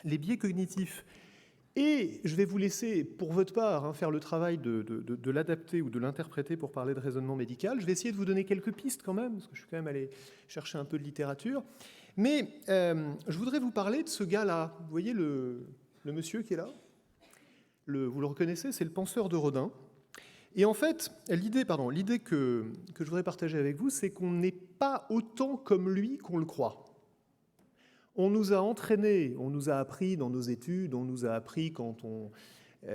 les biais cognitifs. Et je vais vous laisser, pour votre part, faire le travail de l'adapter ou de l'interpréter pour parler de raisonnement médical. Je vais essayer de vous donner quelques pistes quand même, parce que je suis quand même allé chercher un peu de littérature. Mais je voudrais vous parler de ce gars-là. Vous voyez le monsieur qui est là ? Vous le reconnaissez, c'est le penseur de Rodin. Et en fait, l'idée que je voudrais partager avec vous, c'est qu'on n'est pas autant comme lui qu'on le croit. On nous a entraînés, on nous a appris dans nos études, on nous a appris quand on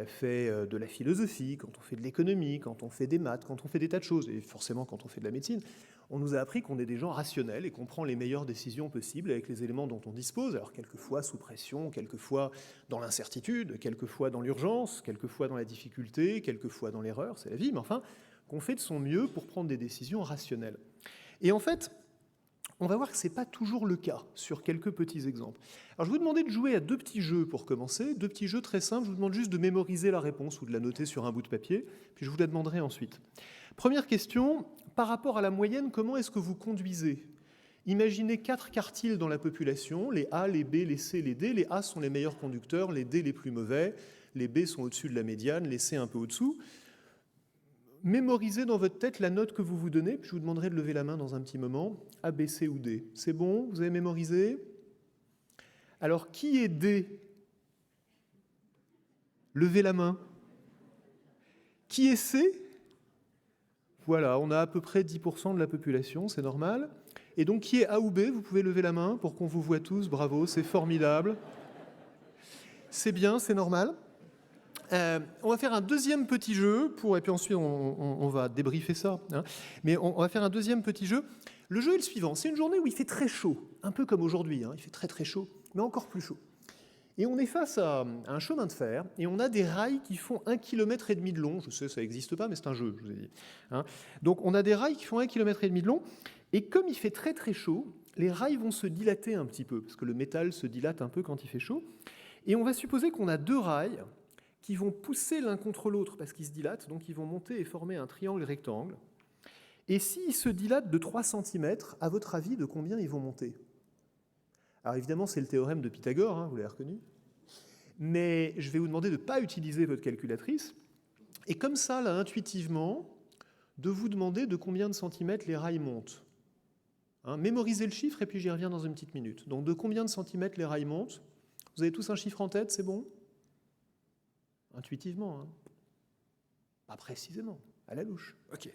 fait de la philosophie, quand on fait de l'économie, quand on fait des maths, quand on fait des tas de choses, et forcément quand on fait de la médecine, on nous a appris qu'on est des gens rationnels et qu'on prend les meilleures décisions possibles avec les éléments dont on dispose, alors quelquefois sous pression, quelquefois dans l'incertitude, quelquefois dans l'urgence, quelquefois dans la difficulté, quelquefois dans l'erreur, c'est la vie, mais enfin, qu'on fait de son mieux pour prendre des décisions rationnelles. Et en fait, on va voir que ce n'est pas toujours le cas sur quelques petits exemples. Alors je vais vous demander de jouer à 2 petits jeux pour commencer, 2 petits jeux très simples. Je vous demande juste de mémoriser la réponse ou de la noter sur un bout de papier, puis je vous la demanderai ensuite. Première question, par rapport à la moyenne, comment est-ce que vous conduisez ? Imaginez 4 quartiles dans la population, les A, les B, les C, les D. Les A sont les meilleurs conducteurs, les D les plus mauvais, les B sont au-dessus de la médiane, les C un peu au-dessous. Mémorisez dans votre tête la note que vous vous donnez, puis je vous demanderai de lever la main dans un petit moment, A, B, C ou D. C'est bon? Vous avez mémorisé? Alors, qui est D? Levez la main. Qui est C? Voilà, on a à peu près 10% de la population, c'est normal. Et donc, qui est A ou B? Vous pouvez lever la main pour qu'on vous voit tous, bravo, c'est formidable. C'est bien, c'est normal. On va faire un deuxième petit jeu, et puis ensuite on va débriefer ça. Mais on va faire un deuxième petit jeu. Le jeu est le suivant, c'est une journée où il fait très chaud, un peu comme aujourd'hui, il fait très très chaud, mais encore plus chaud. Et on est face à un chemin de fer, et on a des rails qui font 1,5 km de long. Je sais, ça n'existe pas, mais c'est un jeu, je vous ai dit. Donc on a des rails qui font 1,5 km de long, et comme il fait très très chaud, les rails vont se dilater un petit peu, parce que le métal se dilate un peu quand il fait chaud. Et on va supposer qu'on a 2 rails qui vont pousser l'un contre l'autre parce qu'ils se dilatent, donc ils vont monter et former un triangle rectangle. Et s'ils se dilatent de 3 cm, à votre avis, de combien ils vont monter? Alors évidemment, c'est le théorème de Pythagore, vous l'avez reconnu. Mais je vais vous demander de ne pas utiliser votre calculatrice. Et comme ça, là, intuitivement, de vous demander de combien de centimètres les rails montent. Mémorisez le chiffre et puis j'y reviens dans une petite minute. Donc de combien de centimètres les rails montent? Vous avez tous un chiffre en tête, c'est bon? Intuitivement, pas précisément, à la louche. Ok.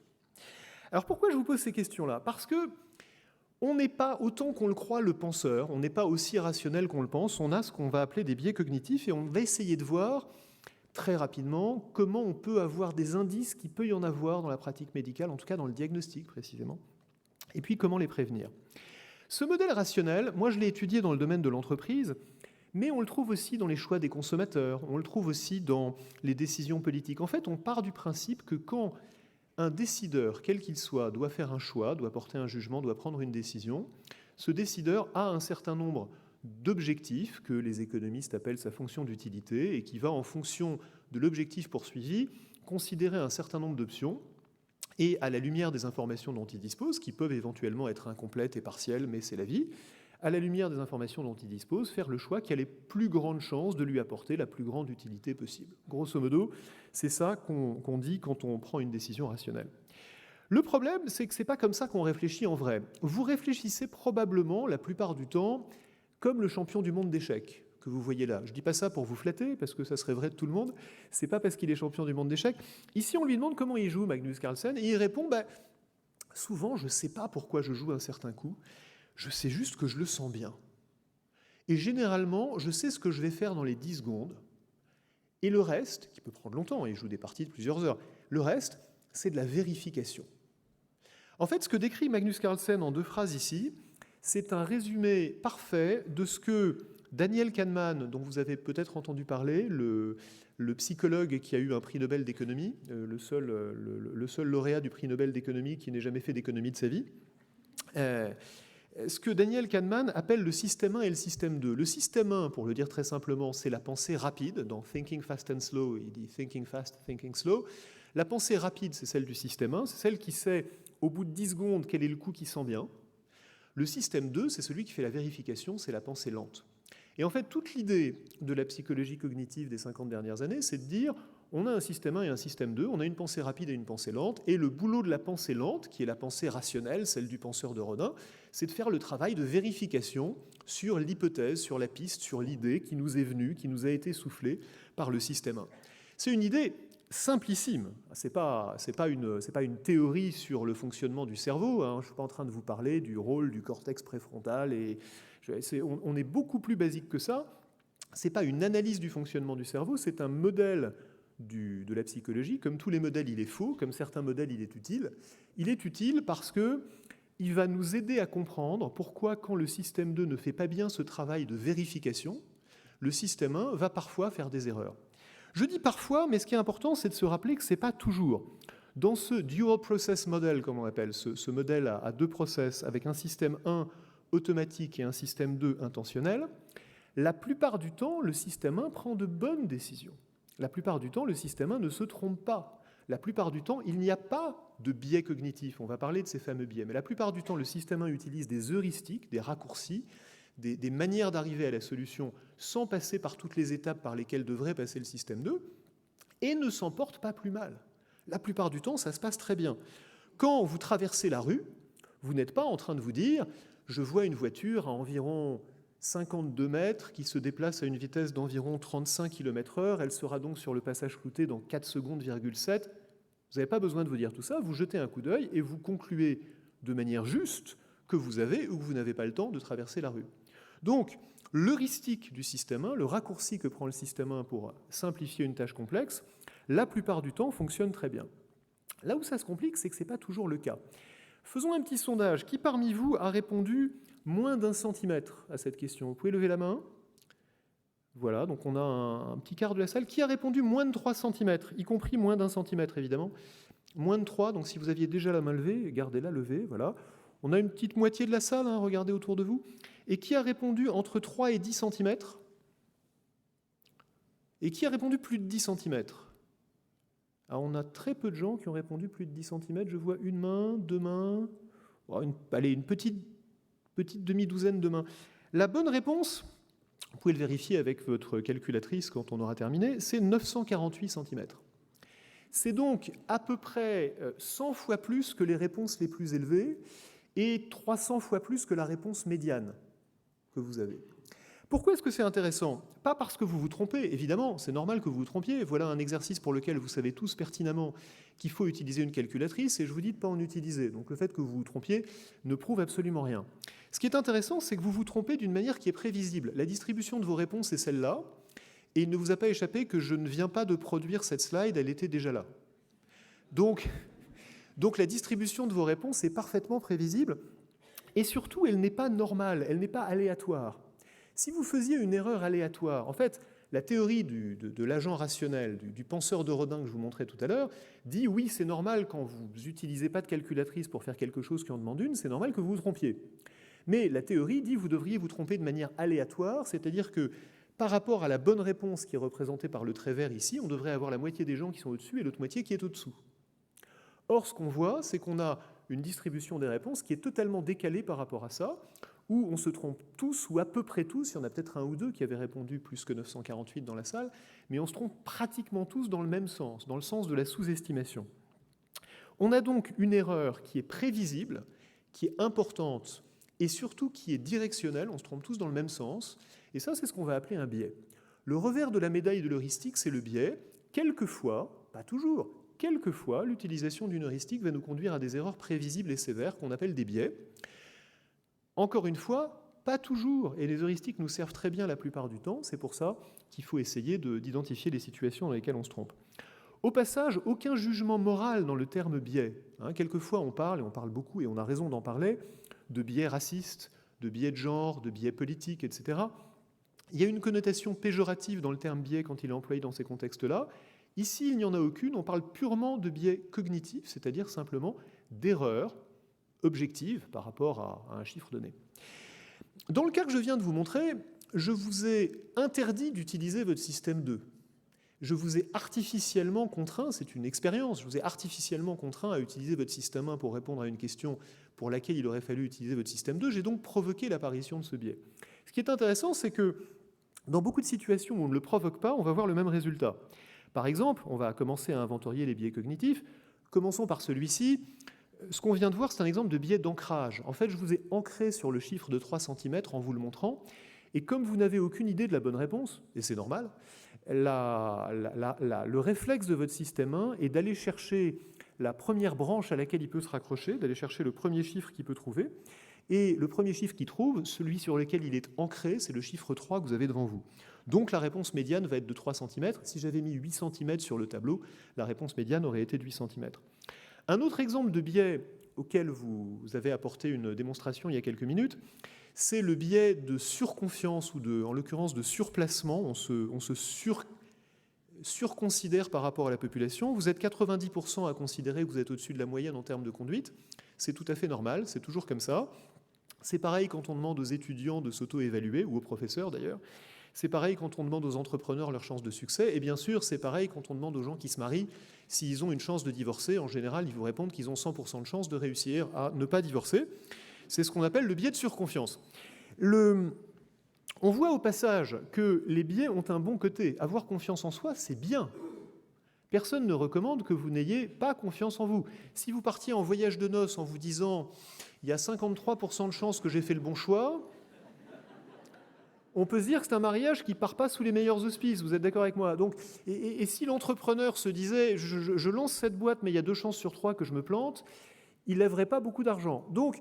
Alors pourquoi je vous pose ces questions-là? Parce que on n'est pas, autant qu'on le croit, le penseur, on n'est pas aussi rationnel qu'on le pense, on a ce qu'on va appeler des biais cognitifs et on va essayer de voir très rapidement comment on peut avoir des indices qu'il peut y en avoir dans la pratique médicale, en tout cas dans le diagnostic précisément, et puis comment les prévenir. Ce modèle rationnel, moi je l'ai étudié dans le domaine de l'entreprise, mais on le trouve aussi dans les choix des consommateurs, on le trouve aussi dans les décisions politiques. En fait, on part du principe que quand un décideur, quel qu'il soit, doit faire un choix, doit porter un jugement, doit prendre une décision, ce décideur a un certain nombre d'objectifs que les économistes appellent sa fonction d'utilité et qui va, en fonction de l'objectif poursuivi, considérer un certain nombre d'options et, à la lumière des informations dont il dispose, qui peuvent éventuellement être incomplètes et partielles, mais c'est la vie, à la lumière des informations dont il dispose, faire le choix qui a les plus grandes chances de lui apporter la plus grande utilité possible. Grosso modo, c'est ça qu'on dit quand on prend une décision rationnelle. Le problème, c'est que ce n'est pas comme ça qu'on réfléchit en vrai. Vous réfléchissez probablement, la plupart du temps, comme le champion du monde d'échecs que vous voyez là. Je ne dis pas ça pour vous flatter, parce que ça serait vrai de tout le monde. Ce n'est pas parce qu'il est champion du monde d'échecs. Ici, on lui demande comment il joue, Magnus Carlsen, et il répond, souvent, je ne sais pas pourquoi je joue un certain coup. Je sais juste que je le sens bien. Et généralement, je sais ce que je vais faire dans les 10 secondes. Et le reste, qui peut prendre longtemps, et il joue des parties de plusieurs heures, le reste, c'est de la vérification. En fait, ce que décrit Magnus Carlsen en 2 phrases ici, c'est un résumé parfait de ce que Daniel Kahneman, dont vous avez peut-être entendu parler, le psychologue qui a eu un prix Nobel d'économie, le seul lauréat du prix Nobel d'économie qui n'ait jamais fait d'économie de sa vie, ce que Daniel Kahneman appelle le système 1 et le système 2. Le système 1, pour le dire très simplement, c'est la pensée rapide. Dans Thinking Fast and Slow, il dit Thinking Fast, Thinking Slow. La pensée rapide, c'est celle du système 1, c'est celle qui sait, au bout de 10 secondes, quel est le coup qui sent bien. Le système 2, c'est celui qui fait la vérification, c'est la pensée lente. Et en fait, toute l'idée de la psychologie cognitive des 50 dernières années, c'est de dire, on a un système 1 et un système 2, on a une pensée rapide et une pensée lente, et le boulot de la pensée lente, qui est la pensée rationnelle, celle du penseur de Rodin, c'est de faire le travail de vérification sur l'hypothèse, sur la piste, sur l'idée qui nous est venue, qui nous a été soufflée par le système 1. C'est une idée simplissime. C'est pas une théorie sur le fonctionnement du cerveau. Je ne suis pas en train de vous parler du rôle du cortex préfrontal. On est beaucoup plus basique que ça. Ce n'est pas une analyse du fonctionnement du cerveau, c'est un modèle de la psychologie. Comme tous les modèles, il est faux. Comme certains modèles, il est utile. Il est utile parce qu'il va nous aider à comprendre pourquoi, quand le système 2 ne fait pas bien ce travail de vérification, le système 1 va parfois faire des erreurs. Je dis parfois, mais ce qui est important, c'est de se rappeler que ce n'est pas toujours. Dans ce dual process model, comme on appelle, ce modèle à deux process, avec un système 1 automatique et un système 2 intentionnel, la plupart du temps, le système 1 prend de bonnes décisions. La plupart du temps, le système 1 ne se trompe pas. La plupart du temps, il n'y a pas de biais cognitifs. On va parler de ces fameux biais. Mais la plupart du temps, le système 1 utilise des heuristiques, des raccourcis, des manières d'arriver à la solution sans passer par toutes les étapes par lesquelles devrait passer le système 2, et ne s'en porte pas plus mal. La plupart du temps, ça se passe très bien. Quand vous traversez la rue, vous n'êtes pas en train de vous dire « je vois une voiture à environ 52 mètres qui se déplace à une vitesse d'environ 35 km/h, elle sera donc sur le passage clouté dans 4 secondes,7. » Vous n'avez pas besoin de vous dire tout ça, vous jetez un coup d'œil et vous concluez de manière juste que vous avez ou que vous n'avez pas le temps de traverser la rue. Donc, l'heuristique du système 1, le raccourci que prend le système 1 pour simplifier une tâche complexe, la plupart du temps fonctionne très bien. Là où ça se complique, c'est que ce n'est pas toujours le cas. Faisons un petit sondage. Qui parmi vous a répondu moins d'1 centimètre à cette question? Vous pouvez lever la main. Voilà, donc on a un petit quart de la salle. Qui a répondu moins de 3 centimètres, y compris moins d'1 centimètre, évidemment? Moins de 3, donc si vous aviez déjà la main levée, gardez-la levée, voilà. On a une petite moitié de la salle, regardez autour de vous. Et qui a répondu entre 3 et 10 cm? Et qui a répondu plus de 10 cm? Alors on a très peu de gens qui ont répondu plus de 10 cm. Je vois une main, deux mains, une petite demi-douzaine de mains. La bonne réponse, vous pouvez le vérifier avec votre calculatrice quand on aura terminé, c'est 948 cm. C'est donc à peu près 100 fois plus que les réponses les plus élevées et 300 fois plus que la réponse médiane que vous avez. Pourquoi est-ce que c'est intéressant? Pas parce que vous vous trompez, évidemment, c'est normal que vous vous trompiez. Voilà un exercice pour lequel vous savez tous pertinemment qu'il faut utiliser une calculatrice et je vous dis de ne pas en utiliser. Donc le fait que vous vous trompiez ne prouve absolument rien. Ce qui est intéressant, c'est que vous vous trompez d'une manière qui est prévisible. La distribution de vos réponses est celle-là et il ne vous a pas échappé que je ne viens pas de produire cette slide, elle était déjà là. Donc la distribution de vos réponses est parfaitement prévisible et surtout, elle n'est pas normale, elle n'est pas aléatoire. Si vous faisiez une erreur aléatoire, en fait, la théorie de l'agent rationnel, du penseur de Rodin que je vous montrais tout à l'heure, dit oui, c'est normal quand vous n'utilisez pas de calculatrice pour faire quelque chose qui en demande une, c'est normal que vous vous trompiez. Mais la théorie dit vous devriez vous tromper de manière aléatoire, c'est-à-dire que par rapport à la bonne réponse qui est représentée par le trait vert ici, on devrait avoir la moitié des gens qui sont au-dessus et l'autre moitié qui est au-dessous. Or, ce qu'on voit, c'est qu'on a une distribution des réponses qui est totalement décalée par rapport à ça, où on se trompe tous, ou à peu près tous, il y en a peut-être un ou deux qui avaient répondu plus que 948 dans la salle, mais on se trompe pratiquement tous dans le même sens, dans le sens de la sous-estimation. On a donc une erreur qui est prévisible, qui est importante, et surtout qui est directionnelle, on se trompe tous dans le même sens, et ça c'est ce qu'on va appeler un biais. Le revers de la médaille de l'heuristique, c'est le biais. Quelquefois, pas toujours, quelquefois, l'utilisation d'une heuristique va nous conduire à des erreurs prévisibles et sévères qu'on appelle des biais. Encore une fois, pas toujours, et les heuristiques nous servent très bien la plupart du temps, c'est pour ça qu'il faut essayer d'identifier les situations dans lesquelles on se trompe. Au passage, aucun jugement moral dans le terme biais. Quelquefois on parle, et on parle beaucoup, et on a raison d'en parler, de biais racistes, de biais de genre, de biais politiques, etc. Il y a une connotation péjorative dans le terme biais quand il est employé dans ces contextes-là. Ici, il n'y en a aucune, on parle purement de biais cognitifs, c'est-à-dire simplement d'erreurs objective par rapport à un chiffre donné. Dans le cas que je viens de vous montrer, je vous ai interdit d'utiliser votre système 2. Je vous ai artificiellement contraint, c'est une expérience, je vous ai artificiellement contraint à utiliser votre système 1 pour répondre à une question pour laquelle il aurait fallu utiliser votre système 2. J'ai donc provoqué l'apparition de ce biais. Ce qui est intéressant, c'est que Dans beaucoup de situations où on ne le provoque pas, on va voir le même résultat. Par exemple, on va commencer à inventorier les biais cognitifs. Commençons par celui-ci. Ce qu'on vient de voir, c'est un exemple de biais d'ancrage. En fait, je vous ai ancré sur le chiffre de 3 cm en vous le montrant. Et comme vous n'avez aucune idée de la bonne réponse, et c'est normal, le réflexe de votre système 1 est d'aller chercher la première branche à laquelle il peut se raccrocher, d'aller chercher le premier chiffre qu'il peut trouver. Et le premier chiffre qu'il trouve, celui sur lequel il est ancré, c'est le chiffre 3 que vous avez devant vous. Donc la réponse médiane va être de 3 cm. Si j'avais mis 8 cm sur le tableau, la réponse médiane aurait été de 8 cm. Un autre exemple de biais auquel vous avez apporté une démonstration il y a quelques minutes, c'est le biais de surconfiance ou en l'occurrence de surplacement. On se surconsidère par rapport à la population. Vous êtes 90% à considérer que vous êtes au-dessus de la moyenne en termes de conduite. C'est tout à fait normal, c'est toujours comme ça. C'est pareil quand on demande aux étudiants de s'auto-évaluer, ou aux professeurs d'ailleurs. C'est pareil quand on demande aux entrepreneurs leurs chances de succès. Et bien sûr, c'est pareil quand on demande aux gens qui se marient s'ils ont une chance de divorcer. En général, ils vous répondent qu'ils ont 100% de chance de réussir à ne pas divorcer. C'est ce qu'on appelle le biais de surconfiance. On voit au passage que les biais ont un bon côté. Avoir confiance en soi, c'est bien. Personne ne recommande que vous n'ayez pas confiance en vous. Si vous partiez en voyage de noces en vous disant « il y a 53% de chances que j'ai fait le bon choix », on peut se dire que c'est un mariage qui ne part pas sous les meilleurs auspices. Vous êtes d'accord avec moi? Donc, et si l'entrepreneur se disait « je lance cette boîte, mais il y a 2 chances sur 3 que je me plante », il ne lèverait pas beaucoup d'argent. Donc,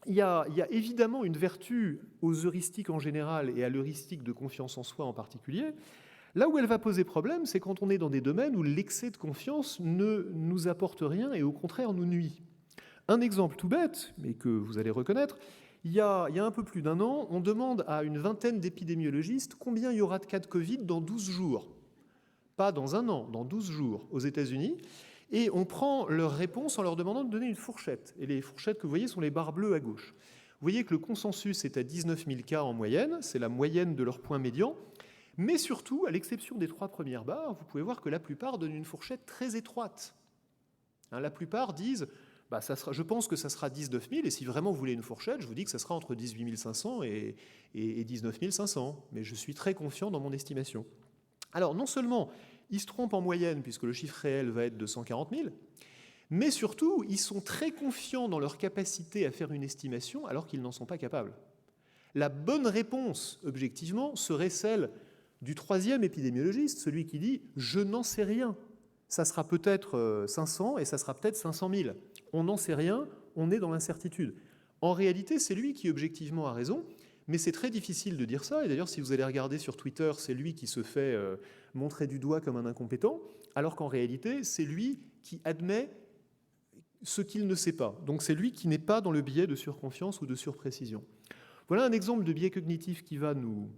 il y a évidemment une vertu aux heuristiques en général et à l'heuristique de confiance en soi en particulier. Là où elle va poser problème, c'est quand on est dans des domaines où l'excès de confiance ne nous apporte rien et au contraire nous nuit. Un exemple tout bête, mais que vous allez reconnaître, il y a un peu plus d'1 an, on demande à une vingtaine d'épidémiologistes combien il y aura de cas de Covid dans 12 jours. Pas dans 1 an, dans 12 jours aux États-Unis. Et on prend leur réponse en leur demandant de donner une fourchette. Et les fourchettes que vous voyez sont les barres bleues à gauche. Vous voyez que le consensus est à 19 000 cas en moyenne, c'est la moyenne de leur point médian. Mais surtout, à l'exception des 3 premières barres, vous pouvez voir que la plupart donnent une fourchette très étroite. La plupart disent je pense que ça sera 19 000, et si vraiment vous voulez une fourchette, je vous dis que ça sera entre 18 500 et 19 500. Mais je suis très confiant dans mon estimation. Alors, non seulement ils se trompent en moyenne, puisque le chiffre réel va être de 140 000, mais surtout, ils sont très confiants dans leur capacité à faire une estimation, alors qu'ils n'en sont pas capables. La bonne réponse, objectivement, serait celle du 3e épidémiologiste, celui qui dit « je n'en sais rien ». Ça sera peut-être 500 et ça sera peut-être 500 000. On n'en sait rien, on est dans l'incertitude. En réalité, c'est lui qui objectivement a raison, mais c'est très difficile de dire ça. Et d'ailleurs, si vous allez regarder sur Twitter, c'est lui qui se fait montrer du doigt comme un incompétent, alors qu'en réalité, c'est lui qui admet ce qu'il ne sait pas. Donc c'est lui qui n'est pas dans le biais de surconfiance ou de surprécision. Voilà un exemple de biais cognitif qui va nous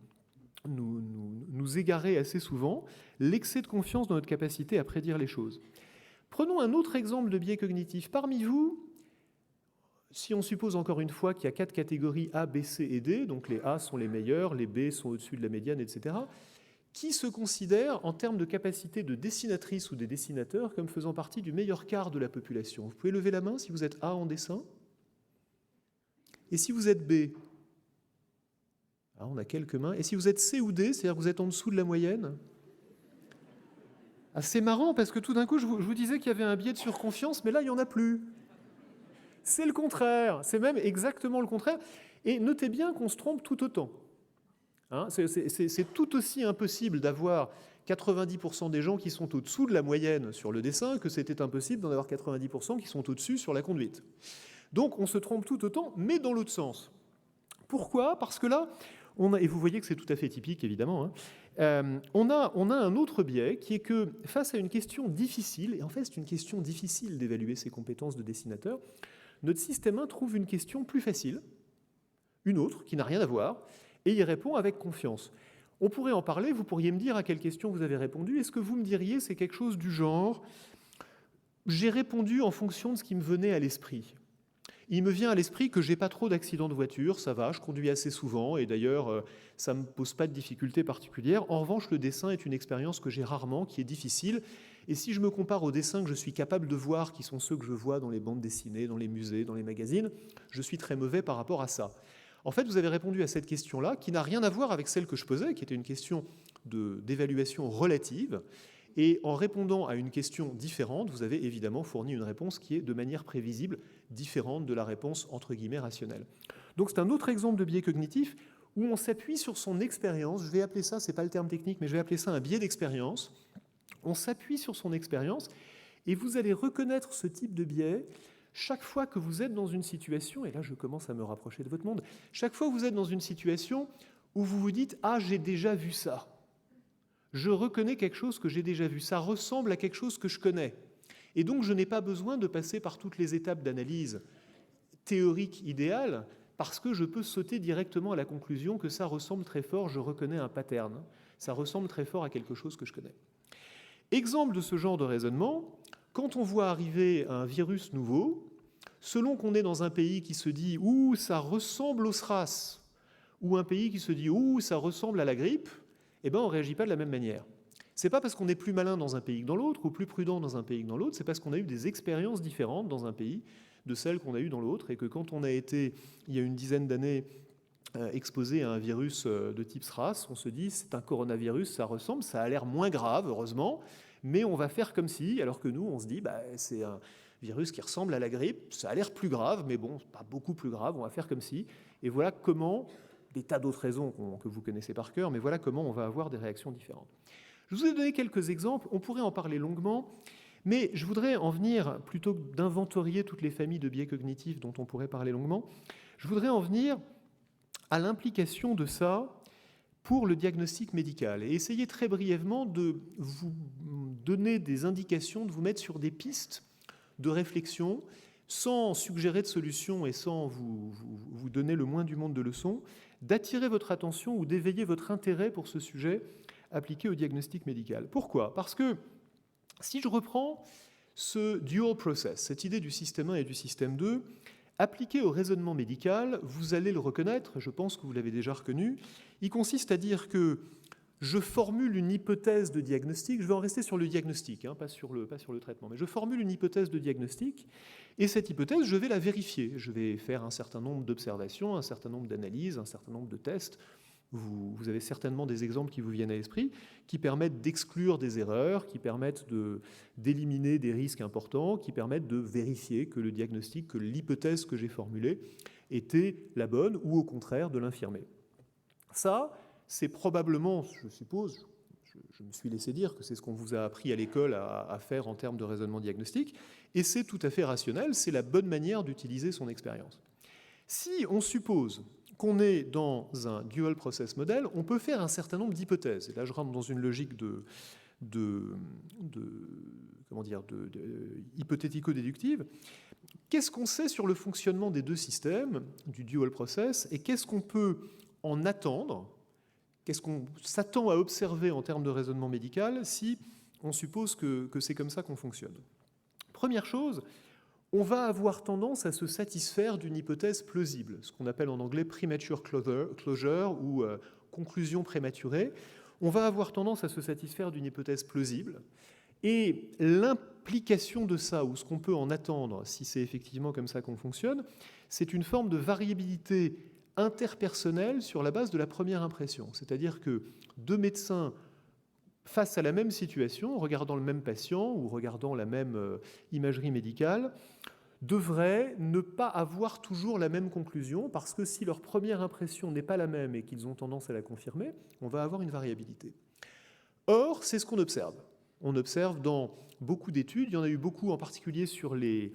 égarer assez souvent, l'excès de confiance dans notre capacité à prédire les choses. Prenons un autre exemple de biais cognitif. Parmi vous, si on suppose encore une fois qu'il y a 4 catégories A, B, C et D, donc les A sont les meilleurs, les B sont au-dessus de la médiane, etc., qui se considère en termes de capacité de dessinatrice ou des dessinateurs comme faisant partie du meilleur quart de la population? Vous pouvez lever la main si vous êtes A en dessin. Et si vous êtes B? On a quelques mains. Et si vous êtes C ou D, c'est-à-dire que vous êtes en dessous de la moyenne? C'est marrant parce que tout d'un coup, je vous disais qu'il y avait un biais de surconfiance, mais là, il n'y en a plus. C'est le contraire, c'est même exactement le contraire. Et notez bien qu'on se trompe tout autant. C'est tout aussi impossible d'avoir 90% des gens qui sont au-dessous de la moyenne sur le dessin que c'était impossible d'en avoir 90% qui sont au-dessus sur la conduite. Donc on se trompe tout autant, mais dans l'autre sens. Pourquoi? Parce que là, et vous voyez que c'est tout à fait typique, évidemment, on a un autre biais qui est que face à une question difficile, et en fait c'est une question difficile d'évaluer ses compétences de dessinateur, notre système 1 trouve une question plus facile, une autre qui n'a rien à voir, et il répond avec confiance. On pourrait en parler, vous pourriez me dire à quelle question vous avez répondu. Est-ce que vous me diriez c'est quelque chose du genre « j'ai répondu en fonction de ce qui me venait à l'esprit ». Il me vient à l'esprit que j'ai pas trop d'accidents de voiture, ça va, je conduis assez souvent et d'ailleurs ça me pose pas de difficultés particulières. En revanche, le dessin est une expérience que j'ai rarement, qui est difficile. Et si je me compare aux dessins que je suis capable de voir, qui sont ceux que je vois dans les bandes dessinées, dans les musées, dans les magazines, je suis très mauvais par rapport à ça. En fait, vous avez répondu à cette question-là, qui n'a rien à voir avec celle que je posais, qui était une question d'évaluation relative. Et en répondant à une question différente, vous avez évidemment fourni une réponse qui est de manière prévisible différente de la réponse entre guillemets rationnelle. Donc c'est un autre exemple de biais cognitif où on s'appuie sur son expérience. Je vais appeler ça, c'est pas le terme technique, mais je vais appeler ça un biais d'expérience. On s'appuie sur son expérience et vous allez reconnaître ce type de biais chaque fois que vous êtes dans une situation, et là je commence à me rapprocher de votre monde, chaque fois que vous êtes dans une situation où vous vous dites « Ah, j'ai déjà vu ça ». Je reconnais quelque chose que j'ai déjà vu, ça ressemble à quelque chose que je connais. Et donc je n'ai pas besoin de passer par toutes les étapes d'analyse théorique idéale, parce que je peux sauter directement à la conclusion que ça ressemble très fort, je reconnais un pattern, ça ressemble très fort à quelque chose que je connais. Exemple de ce genre de raisonnement, quand on voit arriver un virus nouveau, selon qu'on est dans un pays qui se dit « Ouh, ça ressemble au SRAS », ou un pays qui se dit « Ouh, ça ressemble à la grippe », eh ben, on ne réagit pas de la même manière. Ce n'est pas parce qu'on est plus malin dans un pays que dans l'autre, ou plus prudent dans un pays que dans l'autre, c'est parce qu'on a eu des expériences différentes dans un pays de celles qu'on a eues dans l'autre, et que quand on a été, il y a une dizaine d'années, exposé à un virus de type SRAS, on se dit c'est un coronavirus, ça ressemble, ça a l'air moins grave, heureusement, mais on va faire comme si, alors que nous, on se dit c'est un virus qui ressemble à la grippe, ça a l'air plus grave, mais bon, pas beaucoup plus grave, on va faire comme si, et voilà comment, des tas d'autres raisons que vous connaissez par cœur, mais voilà comment on va avoir des réactions différentes. Je vous ai donné quelques exemples, on pourrait en parler longuement, mais je voudrais en venir, plutôt que d'inventorier toutes les familles de biais cognitifs dont on pourrait parler longuement, je voudrais en venir à l'implication de ça pour le diagnostic médical et essayer très brièvement de vous donner des indications, de vous mettre sur des pistes de réflexion sans suggérer de solutions et sans vous donner le moins du monde de leçons, d'attirer votre attention ou d'éveiller votre intérêt pour ce sujet appliqué au diagnostic médical. Pourquoi ? Parce que si je reprends ce dual process, cette idée du système 1 et du système 2, appliqué au raisonnement médical, vous allez le reconnaître, je pense que vous l'avez déjà reconnu, il consiste à dire que je formule une hypothèse de diagnostic, je vais en rester sur le diagnostic, pas sur le traitement, mais je formule une hypothèse de diagnostic, et cette hypothèse, je vais la vérifier. Je vais faire un certain nombre d'observations, un certain nombre d'analyses, un certain nombre de tests. Vous avez certainement des exemples qui vous viennent à l'esprit, qui permettent d'exclure des erreurs, qui permettent d'éliminer des risques importants, qui permettent de vérifier que le diagnostic, que l'hypothèse que j'ai formulée était la bonne ou au contraire de l'infirmer. Ça, c'est probablement, je suppose, je me suis laissé dire que c'est ce qu'on vous a appris à l'école à faire en termes de raisonnement diagnostique, et c'est tout à fait rationnel, c'est la bonne manière d'utiliser son expérience. Si on suppose qu'on est dans un dual process model, on peut faire un certain nombre d'hypothèses. Et là, je rentre dans une logique hypothético-déductive. Qu'est-ce qu'on sait sur le fonctionnement des deux systèmes du dual process et qu'est-ce qu'on peut en attendre ? Qu'est-ce qu'on s'attend à observer en termes de raisonnement médical si on suppose que c'est comme ça qu'on fonctionne ? Première chose, on va avoir tendance à se satisfaire d'une hypothèse plausible, ce qu'on appelle en anglais premature closure ou conclusion prématurée. On va avoir tendance à se satisfaire d'une hypothèse plausible. Et l'implication de ça, ou ce qu'on peut en attendre, si c'est effectivement comme ça qu'on fonctionne, c'est une forme de variabilité interpersonnelle sur la base de la première impression. C'est-à-dire que deux médecins face à la même situation, regardant le même patient ou regardant la même imagerie médicale, devraient ne pas avoir toujours la même conclusion, parce que si leur première impression n'est pas la même et qu'ils ont tendance à la confirmer, on va avoir une variabilité. Or, c'est ce qu'on observe. On observe dans beaucoup d'études, il y en a eu beaucoup en particulier sur les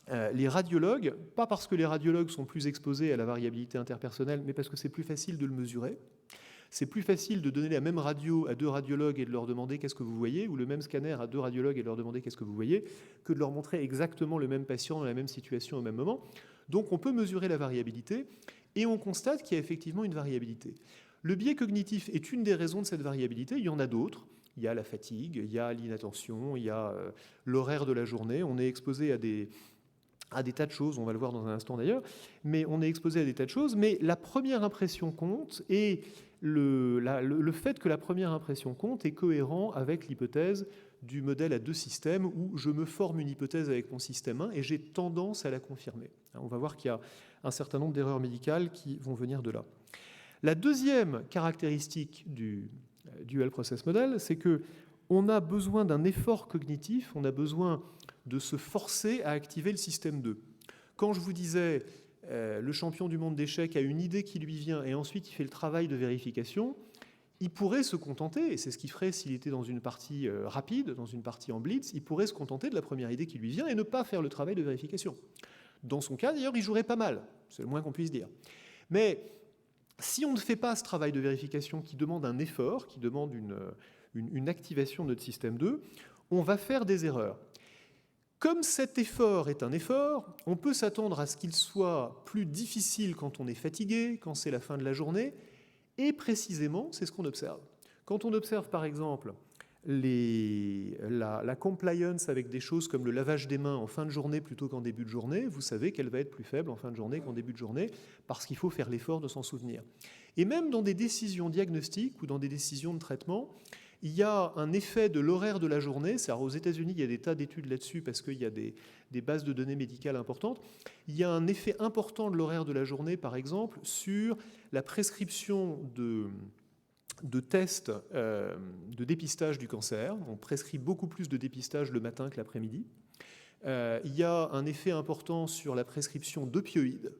radiologues, pas parce que les radiologues sont plus exposés à la variabilité interpersonnelle, mais parce que c'est plus facile de le mesurer. C'est plus facile de donner la même radio à deux radiologues et de leur demander qu'est-ce que vous voyez, ou le même scanner à deux radiologues et de leur demander qu'est-ce que vous voyez, que de leur montrer exactement le même patient dans la même situation au même moment. Donc on peut mesurer la variabilité et on constate qu'il y a effectivement une variabilité. Le biais cognitif est une des raisons de cette variabilité, il y en a d'autres. Il y a la fatigue, il y a l'inattention, il y a l'horaire de la journée. On est exposé à des tas de choses, on va le voir dans un instant d'ailleurs, mais on est exposé à des tas de choses, mais la première impression compte, et le fait que la première impression compte est cohérent avec l'hypothèse du modèle à deux systèmes, où je me forme une hypothèse avec mon système 1 et j'ai tendance à la confirmer. On va voir qu'il y a un certain nombre d'erreurs médicales qui vont venir de là. La deuxième caractéristique du Dual Process Model, c'est que on a besoin d'un effort cognitif, on a besoin de se forcer à activer le système 2. Quand je vous disais, le champion du monde d'échecs a une idée qui lui vient et ensuite il fait le travail de vérification, il pourrait se contenter, et c'est ce qu'il ferait s'il était dans une partie rapide, dans une partie en blitz, il pourrait se contenter de la première idée qui lui vient et ne pas faire le travail de vérification. Dans son cas, d'ailleurs, il jouerait pas mal, c'est le moins qu'on puisse dire. Mais si on ne fait pas ce travail de vérification qui demande un effort, qui demande une activation de notre système 2, on va faire des erreurs. Comme cet effort est un effort, on peut s'attendre à ce qu'il soit plus difficile quand on est fatigué, quand c'est la fin de la journée, et précisément, c'est ce qu'on observe. Quand on observe par exemple la compliance avec des choses comme le lavage des mains en fin de journée plutôt qu'en début de journée, vous savez qu'elle va être plus faible en fin de journée qu'en début de journée parce qu'il faut faire l'effort de s'en souvenir. Et même dans des décisions diagnostiques ou dans des décisions de traitement, il y a un effet de l'horaire de la journée. C'est-à-dire aux États-Unis, il y a des tas d'études là-dessus parce qu'il y a des bases de données médicales importantes. Il y a un effet important de l'horaire de la journée, par exemple, sur la prescription de tests de dépistage du cancer. On prescrit beaucoup plus de dépistage le matin que l'après-midi. Il y a un effet important sur la prescription d'opioïdes.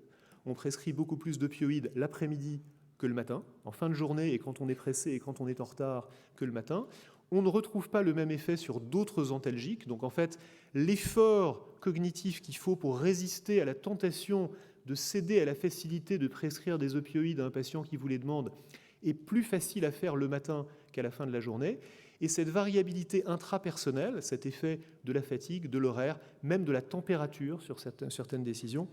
On prescrit beaucoup plus d'opioïdes l'après-midi que le matin, en fin de journée et quand on est pressé et quand on est en retard que le matin. On ne retrouve pas le même effet sur d'autres antalgiques. Donc en fait, l'effort cognitif qu'il faut pour résister à la tentation de céder à la facilité de prescrire des opioïdes à un patient qui vous les demande est plus facile à faire le matin qu'à la fin de la journée. Et cette variabilité intrapersonnelle, cet effet de la fatigue, de l'horaire, même de la température sur certaines décisions,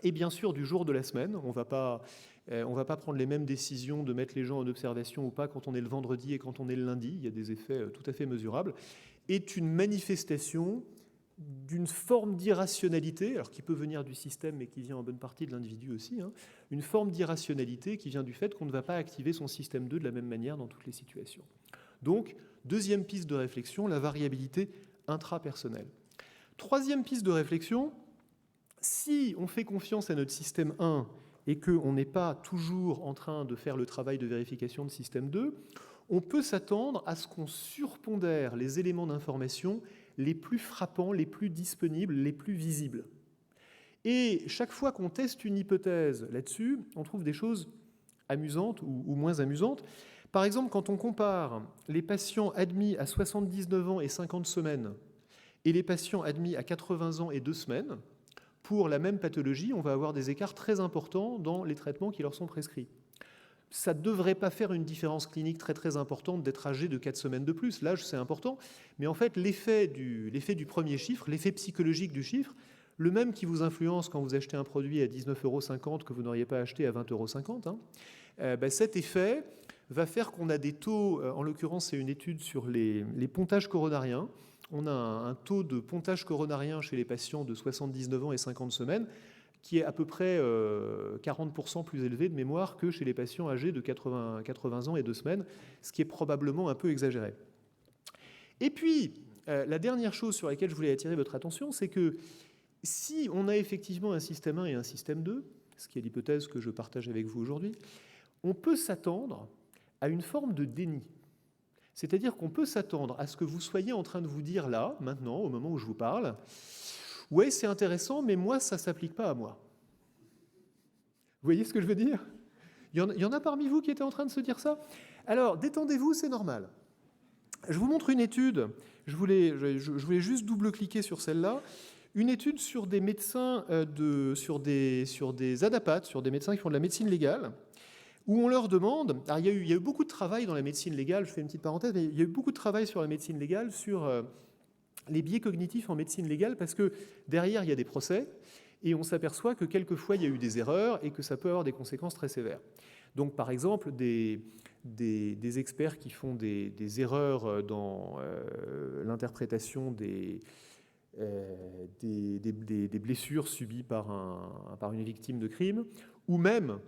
et bien sûr du jour de la semaine. On ne va pas prendre les mêmes décisions de mettre les gens en observation ou pas quand on est le vendredi et quand on est le lundi. Il y a des effets tout à fait mesurables. Est une manifestation d'une forme d'irrationalité, alors qui peut venir du système mais qui vient en bonne partie de l'individu aussi, une forme d'irrationalité qui vient du fait qu'on ne va pas activer son système 2 de la même manière dans toutes les situations. Donc, deuxième piste de réflexion, la variabilité intrapersonnelle. Troisième piste de réflexion, si on fait confiance à notre système 1 et qu'on n'est pas toujours en train de faire le travail de vérification de système 2, on peut s'attendre à ce qu'on surpondère les éléments d'information les plus frappants, les plus disponibles, les plus visibles. Et chaque fois qu'on teste une hypothèse là-dessus, on trouve des choses amusantes ou moins amusantes. Par exemple, quand on compare les patients admis à 79 ans et 50 semaines et les patients admis à 80 ans et 2 semaines, pour la même pathologie, on va avoir des écarts très importants dans les traitements qui leur sont prescrits. Ça ne devrait pas faire une différence clinique très très importante d'être âgé de 4 semaines de plus. L'âge, c'est important. Mais en fait, l'effet du premier chiffre, l'effet psychologique du chiffre, le même qui vous influence quand vous achetez un produit à 19,50 € que vous n'auriez pas acheté à 20,50 €, cet effet va faire qu'on a des taux, en l'occurrence c'est une étude sur les pontages coronariens. On a un taux de pontage coronarien chez les patients de 79 ans et 50 semaines qui est à peu près 40% plus élevé de mémoire que chez les patients âgés de 80 ans et 2 semaines, ce qui est probablement un peu exagéré. Et puis, la dernière chose sur laquelle je voulais attirer votre attention, c'est que si on a effectivement un système 1 et un système 2, ce qui est l'hypothèse que je partage avec vous aujourd'hui, on peut s'attendre à une forme de déni. C'est-à-dire qu'on peut s'attendre à ce que vous soyez en train de vous dire là, maintenant, au moment où je vous parle, « Ouais, c'est intéressant, mais moi, ça ne s'applique pas à moi. » Vous voyez ce que je veux dire ? Il y en a parmi vous qui étaient en train de se dire ça ? Alors, détendez-vous, c'est normal. Je vous montre une étude. Je voulais juste double-cliquer sur celle-là. Une étude sur des médecins, sur des adapathes, sur des médecins qui font de la médecine légale, où on leur demande... Alors, il y a eu beaucoup de travail dans la médecine légale, je fais une petite parenthèse, mais il y a eu beaucoup de travail sur la médecine légale, sur les biais cognitifs en médecine légale, parce que derrière, il y a des procès, et on s'aperçoit que quelquefois, il y a eu des erreurs, et que ça peut avoir des conséquences très sévères. Donc, par exemple, des experts qui font des erreurs dans l'interprétation des blessures subies par une victime de crime, ou même,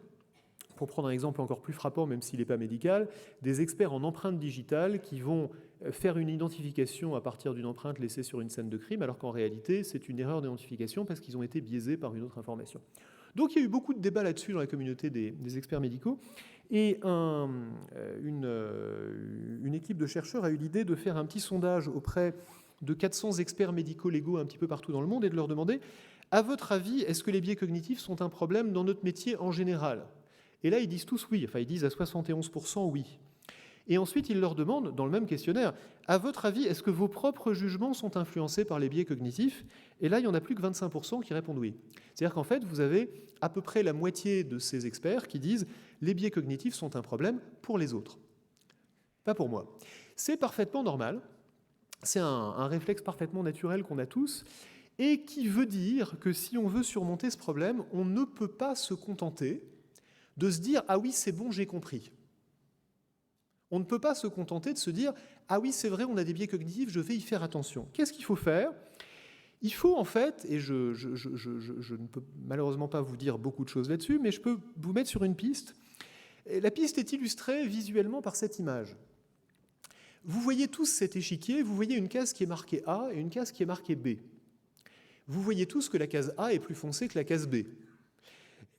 pour prendre un exemple encore plus frappant, même s'il n'est pas médical, des experts en empreintes digitales qui vont faire une identification à partir d'une empreinte laissée sur une scène de crime, alors qu'en réalité, c'est une erreur d'identification parce qu'ils ont été biaisés par une autre information. Donc il y a eu beaucoup de débats là-dessus dans la communauté des experts médicaux, et une équipe de chercheurs a eu l'idée de faire un petit sondage auprès de 400 experts médico-légaux un petit peu partout dans le monde et de leur demander, à votre avis, est-ce que les biais cognitifs sont un problème dans notre métier en général ? Et là, ils disent tous oui, enfin ils disent à 71% oui. Et ensuite, ils leur demandent, dans le même questionnaire, à votre avis, est-ce que vos propres jugements sont influencés par les biais cognitifs ? Et là, il n'y en a plus que 25% qui répondent oui. C'est-à-dire qu'en fait, vous avez à peu près la moitié de ces experts qui disent les biais cognitifs sont un problème pour les autres, pas pour moi. C'est parfaitement normal, c'est un réflexe parfaitement naturel qu'on a tous, et qui veut dire que si on veut surmonter ce problème, on ne peut pas se contenter de se dire « Ah oui, c'est bon, j'ai compris ». On ne peut pas se contenter de se dire « Ah oui, c'est vrai, on a des biais cognitifs, je vais y faire attention ». Qu'est-ce qu'il faut faire ? Il faut en fait, et je ne peux malheureusement pas vous dire beaucoup de choses là-dessus, mais je peux vous mettre sur une piste. Et la piste est illustrée visuellement par cette image. Vous voyez tous cet échiquier, vous voyez une case qui est marquée A et une case qui est marquée B. Vous voyez tous que la case A est plus foncée que la case B.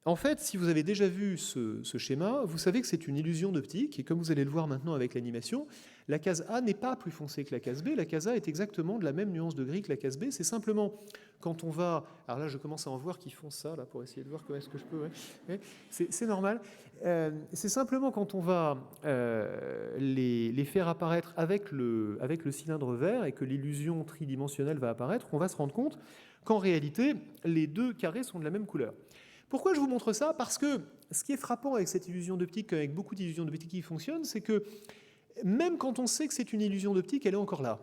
En fait, si vous avez déjà vu ce schéma, vous savez que c'est une illusion d'optique, et comme vous allez le voir maintenant avec l'animation, la case A n'est pas plus foncée que la case B, la case A est exactement de la même nuance de gris que la case B, c'est simplement quand on va... Alors là, je commence à en voir qui font ça, là, pour essayer de voir comment est-ce que je peux... Ouais. C'est normal. C'est simplement quand on va les faire apparaître avec le cylindre vert et que l'illusion tridimensionnelle va apparaître, qu'on va se rendre compte qu'en réalité, les deux carrés sont de la même couleur. Pourquoi je vous montre ça ? Parce que ce qui est frappant avec cette illusion d'optique, avec beaucoup d'illusions d'optique qui fonctionnent, c'est que même quand on sait que c'est une illusion d'optique, elle est encore là.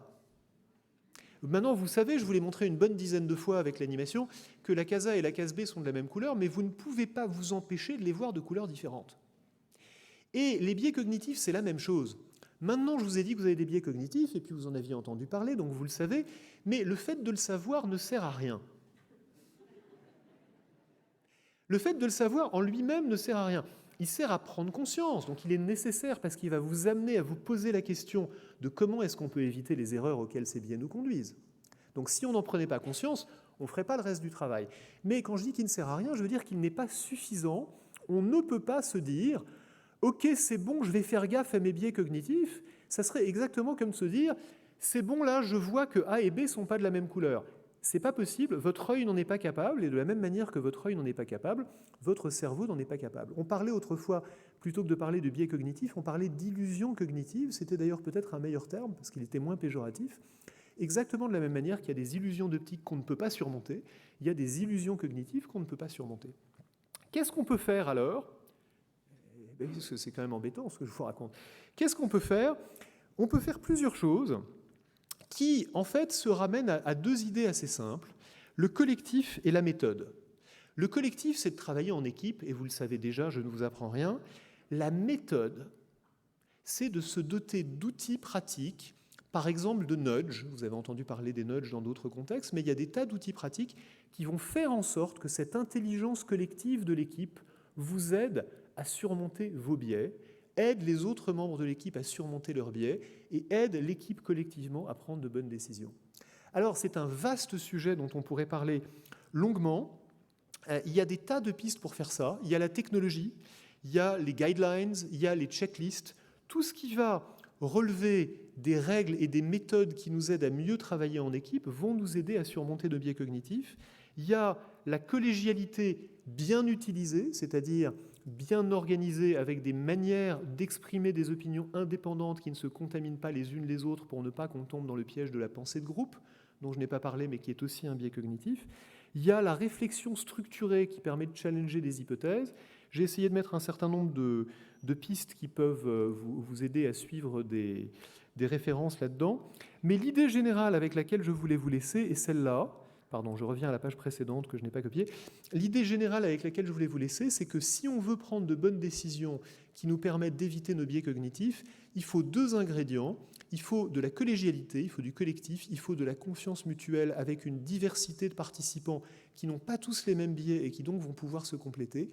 Maintenant, vous savez, je vous l'ai montré une bonne dizaine de fois avec l'animation, que la case A et la case B sont de la même couleur, mais vous ne pouvez pas vous empêcher de les voir de couleurs différentes. Et les biais cognitifs, c'est la même chose. Maintenant, je vous ai dit que vous avez des biais cognitifs, et puis vous en aviez entendu parler, donc vous le savez, mais le fait de le savoir ne sert à rien. Le fait de le savoir en lui-même ne sert à rien. Il sert à prendre conscience, donc il est nécessaire parce qu'il va vous amener à vous poser la question de comment est-ce qu'on peut éviter les erreurs auxquelles ces biais nous conduisent. Donc si on n'en prenait pas conscience, on ne ferait pas le reste du travail. Mais quand je dis qu'il ne sert à rien, je veux dire qu'il n'est pas suffisant. On ne peut pas se dire « Ok, c'est bon, je vais faire gaffe à mes biais cognitifs ». Ça serait exactement comme de se dire « C'est bon, là, je vois que A et B ne sont pas de la même couleur ». C'est pas possible, votre œil n'en est pas capable, et de la même manière que votre œil n'en est pas capable, votre cerveau n'en est pas capable. On parlait autrefois, plutôt que de parler de biais cognitifs, on parlait d'illusions cognitives, c'était d'ailleurs peut-être un meilleur terme, parce qu'il était moins péjoratif. Exactement de la même manière qu'il y a des illusions d'optique qu'on ne peut pas surmonter, il y a des illusions cognitives qu'on ne peut pas surmonter. Qu'est-ce qu'on peut faire alors ? Parce que c'est quand même embêtant ce que je vous raconte. Qu'est-ce qu'on peut faire ? On peut faire plusieurs choses qui, en fait, se ramènent à deux idées assez simples, le collectif et la méthode. Le collectif, c'est de travailler en équipe, et vous le savez déjà, je ne vous apprends rien. La méthode, c'est de se doter d'outils pratiques, par exemple de nudge. Vous avez entendu parler des nudges dans d'autres contextes, mais il y a des tas d'outils pratiques qui vont faire en sorte que cette intelligence collective de l'équipe vous aide à surmonter vos biais, aide les autres membres de l'équipe à surmonter leurs biais et aide l'équipe collectivement à prendre de bonnes décisions. Alors, c'est un vaste sujet dont on pourrait parler longuement. Il y a des tas de pistes pour faire ça. Il y a la technologie, il y a les guidelines, il y a les checklists. Tout ce qui va relever des règles et des méthodes qui nous aident à mieux travailler en équipe vont nous aider à surmonter nos biais cognitifs. Il y a la collégialité bien utilisée, c'est-à-dire bien organisée avec des manières d'exprimer des opinions indépendantes qui ne se contaminent pas les unes les autres pour ne pas qu'on tombe dans le piège de la pensée de groupe, dont je n'ai pas parlé mais qui est aussi un biais cognitif. Il y a la réflexion structurée qui permet de challenger des hypothèses. J'ai essayé de mettre un certain nombre de pistes qui peuvent vous aider à suivre des références là-dedans. Mais l'idée générale avec laquelle je voulais vous laisser est celle-là, pardon, je reviens à la page précédente que je n'ai pas copiée. L'idée générale avec laquelle je voulais vous laisser, c'est que si on veut prendre de bonnes décisions qui nous permettent d'éviter nos biais cognitifs, il faut 2 ingrédients. Il faut de la collégialité, il faut du collectif, il faut de la confiance mutuelle avec une diversité de participants qui n'ont pas tous les mêmes biais et qui donc vont pouvoir se compléter.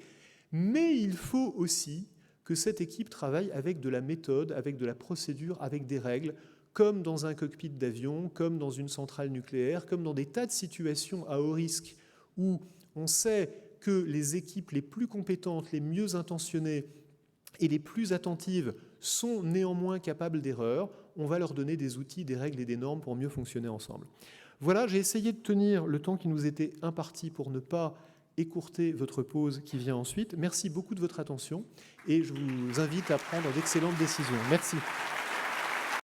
Mais il faut aussi que cette équipe travaille avec de la méthode, avec de la procédure, avec des règles, comme dans un cockpit d'avion, comme dans une centrale nucléaire, comme dans des tas de situations à haut risque où on sait que les équipes les plus compétentes, les mieux intentionnées et les plus attentives sont néanmoins capables d'erreurs. On va leur donner des outils, des règles et des normes pour mieux fonctionner ensemble. Voilà, j'ai essayé de tenir le temps qui nous était imparti pour ne pas écourter votre pause qui vient ensuite. Merci beaucoup de votre attention et je vous invite à prendre d'excellentes décisions. Merci.